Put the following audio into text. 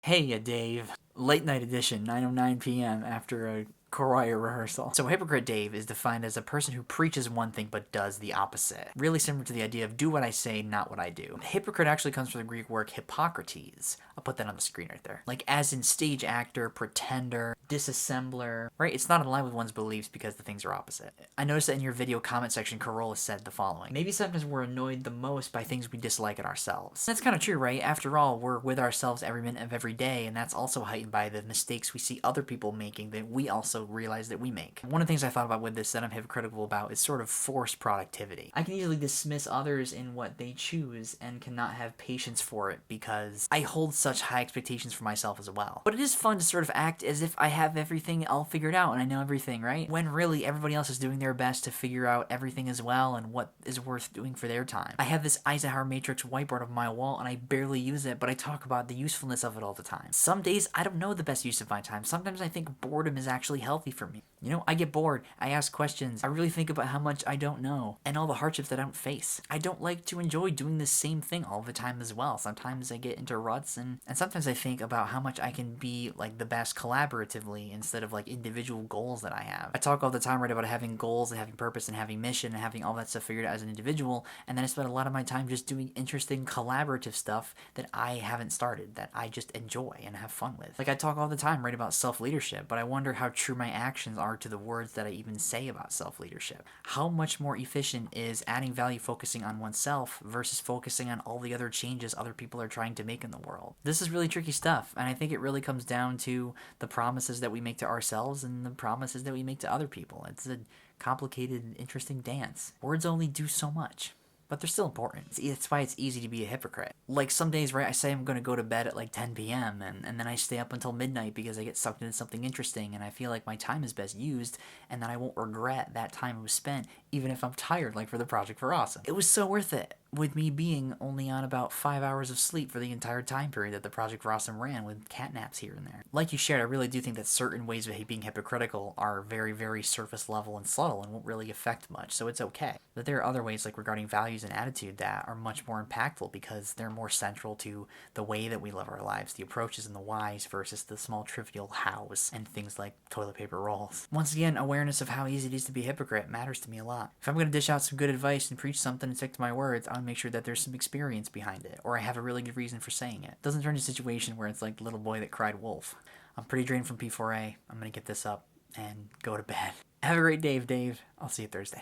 Hey, ya Dave. Late night edition, 9:09 p.m. after a choir rehearsal. So Hypocrite Dave is defined as a person who preaches one thing but does the opposite. Really similar to the idea of do what I say, not what I do. Hypocrite actually comes from the Greek word Hippocrates. I'll put that on the screen right there. Like as in stage actor, pretender, disassembler, right? It's not in line with one's beliefs because the things are opposite. I noticed that in your video comment section, Corolla said the following. Maybe sometimes we're annoyed the most by things we dislike in ourselves. That's kind of true, right? After all, we're with ourselves every minute of every day, and that's also heightened by the mistakes we see other people making that we also realize that we make. One of the things I thought about with this that I'm hypocritical about is sort of forced productivity. I can easily dismiss others in what they choose and cannot have patience for it because I hold such high expectations for myself as well. But it is fun to sort of act as if I have everything all figured out and I know everything, right? When really everybody else is doing their best to figure out everything as well and what is worth doing for their time. I have this Eisenhower Matrix whiteboard on my wall and I barely use it, but I talk about the usefulness of it all the time. Some days I don't know the best use of my time. Sometimes I think boredom is actually healthy for me. You know, I get bored, I ask questions, I really think about how much I don't know, and all the hardships that I don't face. I don't like to enjoy doing the same thing all the time as well. Sometimes I get into ruts, and sometimes I think about how much I can be, like, the best collaboratively instead of, like, individual goals that I have. I talk all the time, right, about having goals and having purpose and having mission and having all that stuff figured out as an individual, and then I spend a lot of my time just doing interesting collaborative stuff that I haven't started, that I just enjoy and have fun with. Like, I talk all the time, right, about self-leadership, but I wonder how true my actions are to the words that I even say about self-leadership. How much more efficient is adding value focusing on oneself versus focusing on all the other changes other people are trying to make in the world? This is really tricky stuff, and I think it really comes down to the promises that we make to ourselves and the promises that we make to other people. It's a complicated, interesting dance. Words only do so much, but they're still important. It's why it's easy to be a hypocrite. Like some days, right, I say I'm going to go to bed at like 10 p.m. And then I stay up until midnight because I get sucked into something interesting and I feel like my time is best used and that I won't regret that time it was spent even if I'm tired, like for the Project for Awesome. It was so worth it, with me being only on about 5 hours of sleep for the entire time period that the Project for Awesome ran, with cat naps here and there. Like you shared, I really do think that certain ways of being hypocritical are very, very surface level and subtle and won't really affect much, so it's okay. But there are other ways, like regarding values and attitude, that are much more impactful because they're more central to the way that we live our lives, the approaches and the whys versus the small trivial hows and things like toilet paper rolls. Once again, awareness of how easy it is to be a hypocrite matters to me a lot. If I'm going to dish out some good advice and preach something and stick to my words, I want to make sure that there's some experience behind it, or I have a really good reason for saying it. It doesn't turn into a situation where it's like little boy that cried wolf. I'm pretty drained from P4A. I'm going to get this up and go to bed. Have a great day, Dave. I'll see you Thursday.